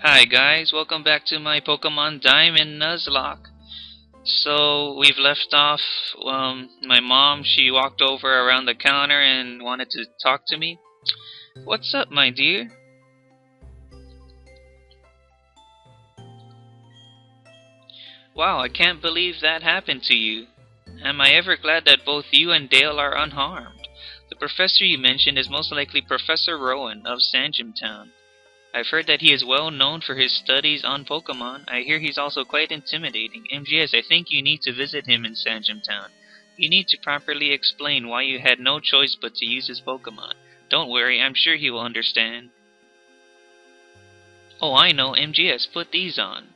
Hi guys, welcome back to my Pokemon Diamond Nuzlocke. So we've left off, my mom, she walked over around the counter and wanted to talk to me. What's up, my dear? Wow, I can't believe that happened to you. Am I ever glad that both you and Dale are unharmed. The professor you mentioned is most likely Professor Rowan of Sanjum Town. I've heard that he is well known for his studies on Pokemon. I hear he's also quite intimidating. MGS, I think you need to visit him in Sanjum Town. You need to properly explain why you had no choice but to use his Pokemon. Don't worry, I'm sure he will understand. Oh, I know, MGS, put these on.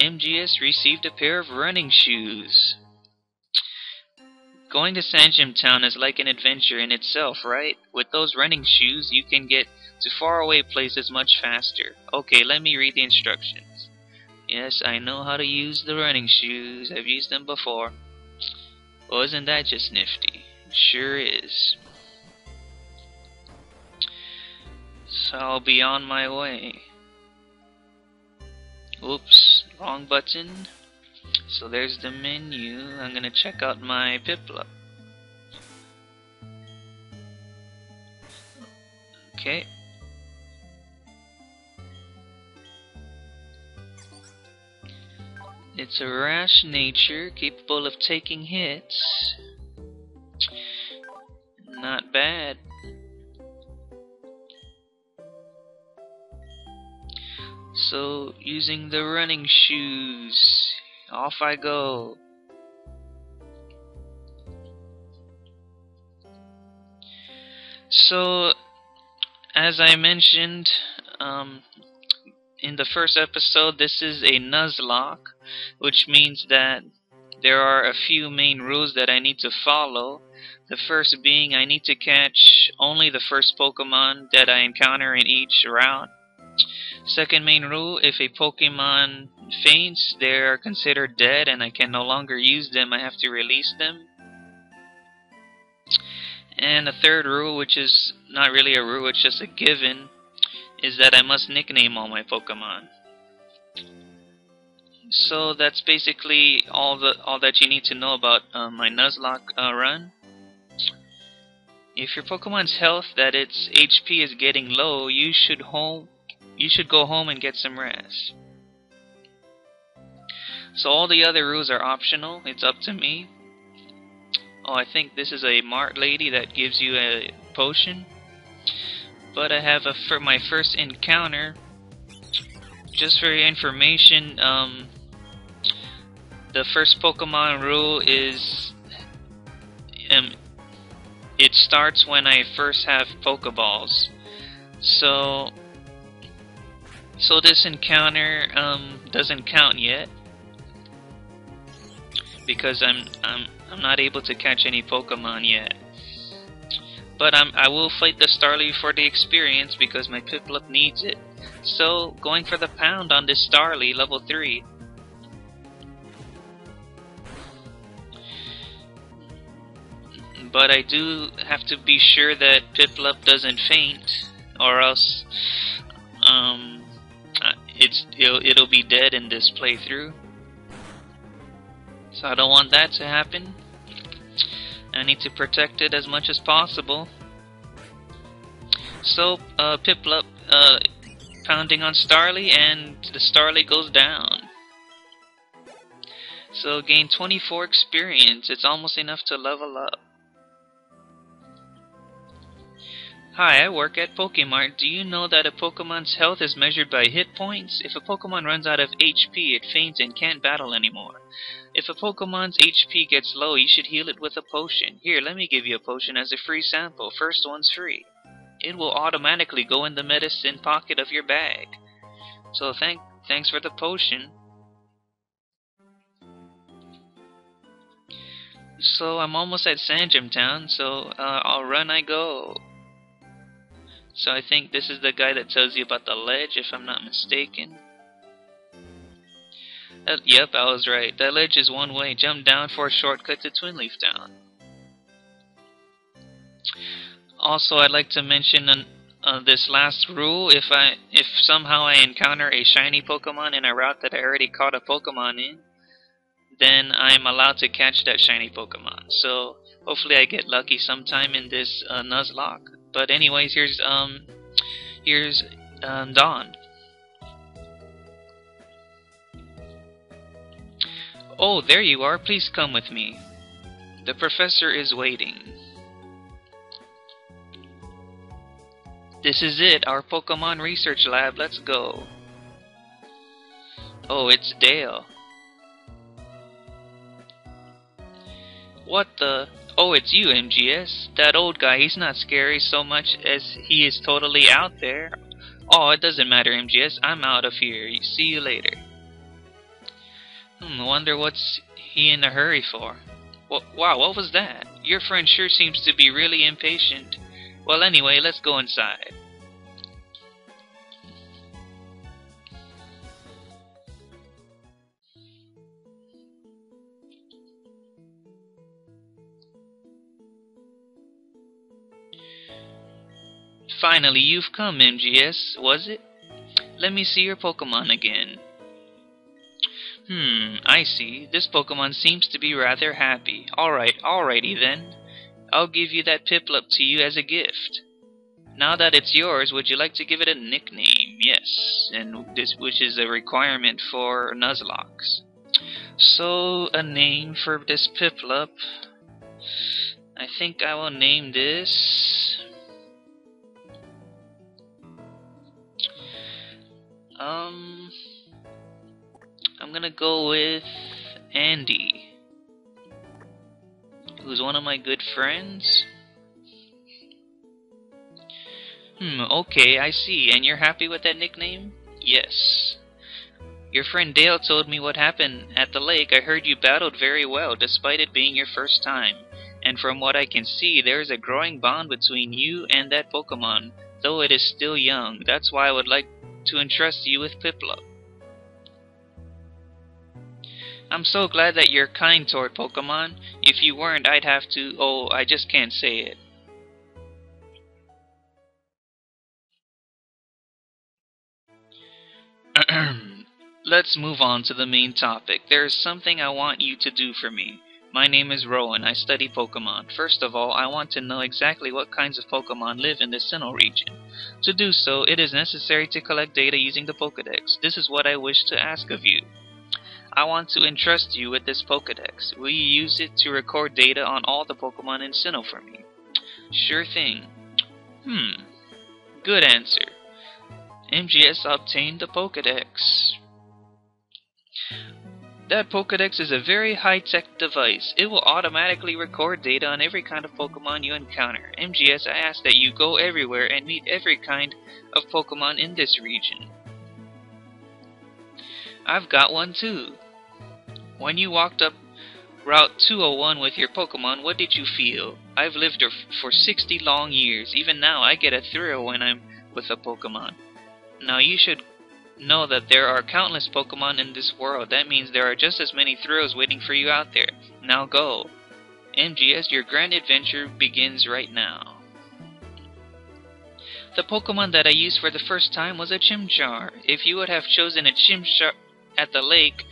MGS received a pair of running shoes. Going to Sanjum Town is like an adventure in itself, right? With those running shoes, you can get to faraway places much faster. Okay, let me read the instructions. Yes, I know how to use the running shoes. I've used them before. Well, isn't that just nifty? It sure is. So I'll be on my way. Oops, wrong button. So there's the menu. I'm gonna check out my Piplup. Okay. It's a rash nature, capable of taking hits. Not bad. So, using the running shoes, off I go. So, as I mentioned, in the first episode, this is a Nuzlocke, which means that there are a few main rules that I need to follow. The first being I need to catch only the first Pokemon that I encounter in each route. Second main rule, if a Pokemon faints, they are considered dead and I can no longer use them. I have to release them. And the third rule, which is not really a rule, it's just a given, is that I must nickname all my Pokemon. So that's basically all that you need to know about my Nuzlocke run. If your Pokemon's health, that its HP is getting low, you should go home and get some rest. So all the other rules are optional. It's up to me. Oh, I think this is a Mart lady that gives you a potion. But I have for my first encounter, just for your information, the first Pokemon rule is it starts when I first have Pokeballs. So this encounter doesn't count yet because I'm not able to catch any Pokemon yet. But I will fight the Starly for the experience because my Piplup needs it. So going for the pound on this Starly, level 3. But I do have to be sure that Piplup doesn't faint, or else it'll be dead in this playthrough. So I don't want that to happen. I need to protect it as much as possible. So Piplup pounding on Starly, and the Starly goes down. So gain 24 experience. It's almost enough to level up. Hi, I work at Pokemart. Do you know that a Pokemon's health is measured by hit points? If a Pokemon runs out of HP, it faints and can't battle anymore. If a Pokemon's HP gets low, you should heal it with a potion. Here, let me give you a potion as a free sample. First one's free. It will automatically go in the medicine pocket of your bag. So thanks for the potion. So I'm almost at Sanjum Town, so I'll run I go. So I think this is the guy that tells you about the ledge, if I'm not mistaken. Yep, I was right. That ledge is one way. Jump down for a shortcut to Twinleaf Town. Also, I'd like to mention this last rule. If somehow I encounter a shiny Pokemon in a route that I already caught a Pokemon in, then I'm allowed to catch that shiny Pokemon. So hopefully I get lucky sometime in this Nuzlocke. But anyways, here's Dawn. Oh, there you are. Please come with me. The professor is waiting. This is it, our Pokemon research lab. Let's go. Oh, it's Dale. What the? Oh, it's you, MGS. That old guy, he's not scary so much as he is totally out there. Oh, it doesn't matter, MGS. I'm out of here. See you later. Wonder what's he in a hurry for. Wow, what was that? Your friend sure seems to be really impatient. Well, anyway, let's go inside. Finally, you've come, MGS, was it? Let me see your Pokemon again. I see. This Pokemon seems to be rather happy. Alrighty then. I'll give you that Piplup to you as a gift. Now that it's yours, would you like to give it a nickname? Yes, which is a requirement for Nuzlocke. So, a name for this Piplup. I think I will name this... I'm gonna go with Andy, who's one of my good friends. Okay, I see. And you're happy with that nickname? Yes. Your friend Dale told me what happened at the lake. I heard you battled very well, despite it being your first time. And from what I can see, there is a growing bond between you and that Pokemon, though it is still young. That's why I would like to entrust you with Piplup. I'm so glad that you're kind toward Pokemon. If you weren't, I'd have to... Oh, I just can't say it. Let's move on to the main topic. There's something I want you to do for me. My name is Rowan. I study Pokemon. First of all, I want to know exactly what kinds of Pokemon live in the Sinnoh region. To do so, it is necessary to collect data using the Pokedex. This is what I wish to ask of you. I want to entrust you with this Pokedex. Will you use it to record data on all the Pokemon in Sinnoh for me? Sure thing. Good answer. MGS obtained the Pokedex. That Pokedex is a very high-tech device. It will automatically record data on every kind of Pokemon you encounter. MGS, I ask that you go everywhere and meet every kind of Pokemon in this region. I've got one too. When you walked up Route 201 with your Pokemon, what did you feel? I've lived for 60 long years. Even now, I get a thrill when I'm with a Pokemon. Now, you should know that there are countless Pokemon in this world. That means there are just as many thrills waiting for you out there. Now go. MGS, your grand adventure begins right now. The Pokemon that I used for the first time was a Chimchar. If you would have chosen a Chimchar at the lake,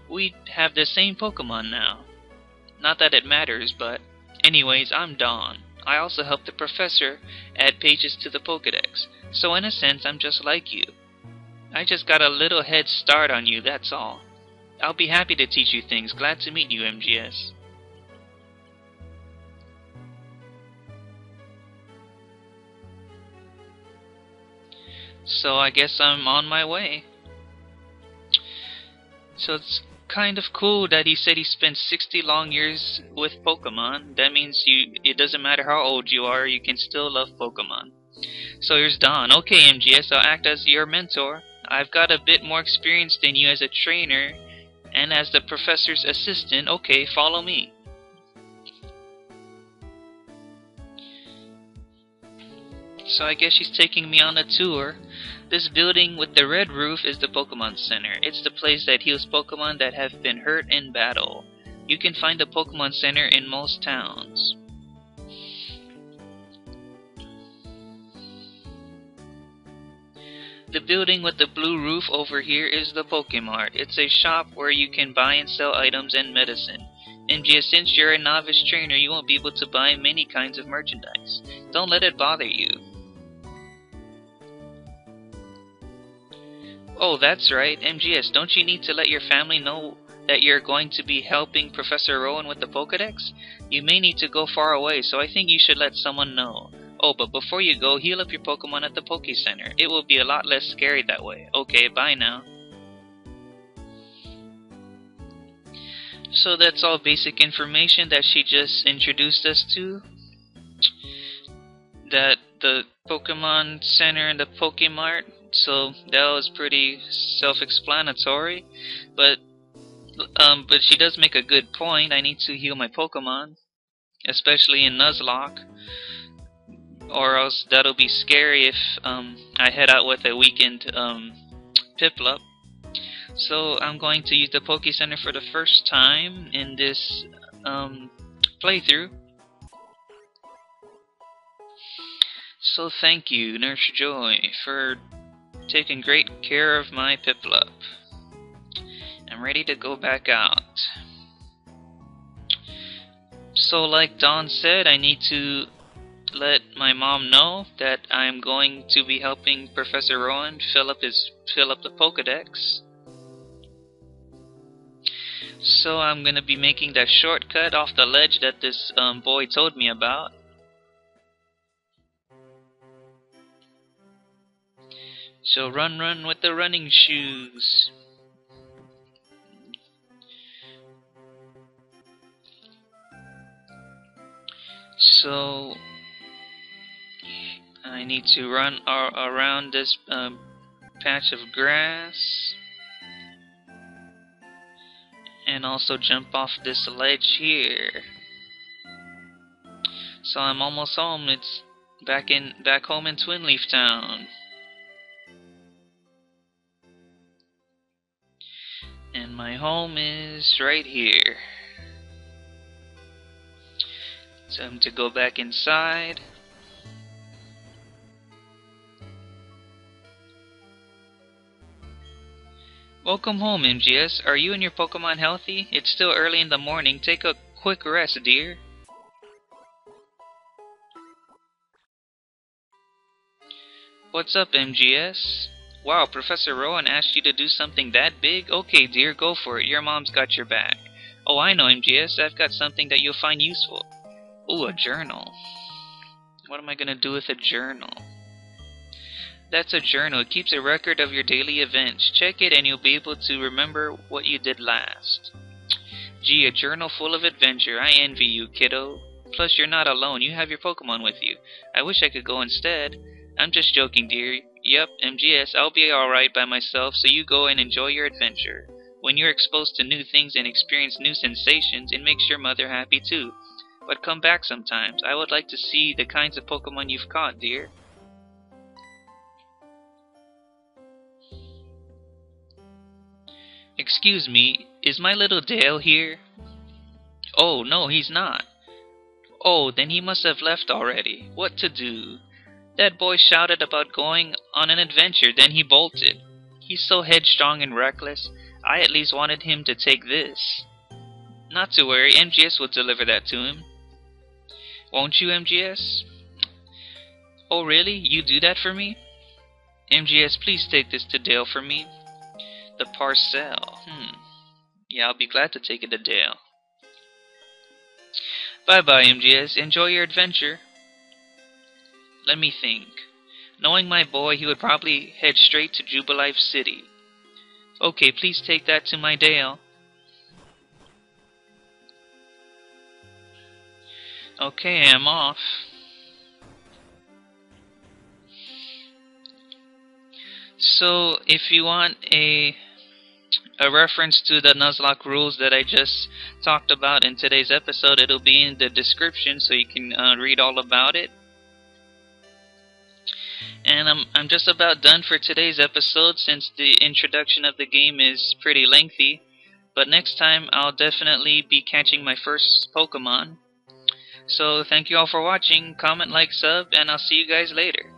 we'd have the same Pokemon now. Not that it matters, but... Anyways, I'm Dawn. I also help the professor add pages to the Pokedex. So in a sense, I'm just like you. I just got a little head start on you, that's all. I'll be happy to teach you things. Glad to meet you, MGS. So I guess I'm on my way. So it's kind of cool that he said he spent 60 long years with Pokemon. That means it doesn't matter how old you are, you can still love Pokemon. So here's Dawn. Okay, MGS, I'll act as your mentor. I've got a bit more experience than you as a trainer and as the professor's assistant. Okay, follow me. So I guess she's taking me on a tour. This building with the red roof is the Pokemon Center. It's the place that heals Pokemon that have been hurt in battle. You can find a Pokemon Center in most towns. The building with the blue roof over here is the Pokemart. It's a shop where you can buy and sell items and medicine. MGS, since you're a novice trainer, you won't be able to buy many kinds of merchandise. Don't let it bother you. Oh, that's right. MGS, don't you need to let your family know that you're going to be helping Professor Rowan with the Pokedex? You may need to go far away, so I think you should let someone know. Oh, but before you go, heal up your Pokemon at the Poke Center. It will be a lot less scary that way. Okay, bye now. So that's all basic information that she just introduced us to. That the Pokemon Center and the Pokemart. So that was pretty self-explanatory. But she does make a good point. I need to heal my Pokemon, especially in Nuzlocke. Or else that'll be scary if I head out with a weakened Piplup. So I'm going to use the Poke Center for the first time in this playthrough. So thank you, Nurse Joy, for taking great care of my Piplup. I'm ready to go back out. So like Dawn said, I need to let my mom know that I'm going to be helping Professor Rowan fill up the Pokedex. So I'm gonna be making that shortcut off the ledge that this boy told me about. So run with the running shoes. So I need to run around this patch of grass and also jump off this ledge here. So I'm almost home. It's back home in Twin Leaf Town. And my home is right here. Time to go back inside. Welcome home, MGS. Are you and your Pokemon healthy? It's still early in the morning. Take a quick rest, dear. What's up, MGS? Wow, Professor Rowan asked you to do something that big? Okay, dear, go for it. Your mom's got your back. Oh, I know, MGS. I've got something that you'll find useful. Ooh, a journal. What am I gonna do with a journal? That's a journal. It keeps a record of your daily events. Check it and you'll be able to remember what you did last. Gee, a journal full of adventure. I envy you, kiddo. Plus, you're not alone. You have your Pokemon with you. I wish I could go instead. I'm just joking, dear. Yup, MGS, I'll be alright by myself, so you go and enjoy your adventure. When you're exposed to new things and experience new sensations, it makes your mother happy too. But come back sometimes. I would like to see the kinds of Pokemon you've caught, dear. Excuse me, is my little Dale here? Oh, no, he's not. Oh, then he must have left already. What to do? That boy shouted about going on an adventure, then he bolted. He's so headstrong and reckless. I at least wanted him to take this. Not to worry, MGS will deliver that to him. Won't you, MGS? Oh, really? You do that for me? MGS, please take this to Dale for me. The parcel. Yeah, I'll be glad to take it to Dale. Bye-bye, MGS. Enjoy your adventure. Let me think. Knowing my boy, he would probably head straight to Jubilife City. Okay, please take that to my Dale. Okay, I'm off. So, if you want a reference to the Nuzlocke rules that I just talked about in today's episode, it'll be in the description so you can read all about it. And I'm just about done for today's episode since the introduction of the game is pretty lengthy. But next time I'll definitely be catching my first Pokemon. So thank you all for watching, comment, like, sub, and I'll see you guys later.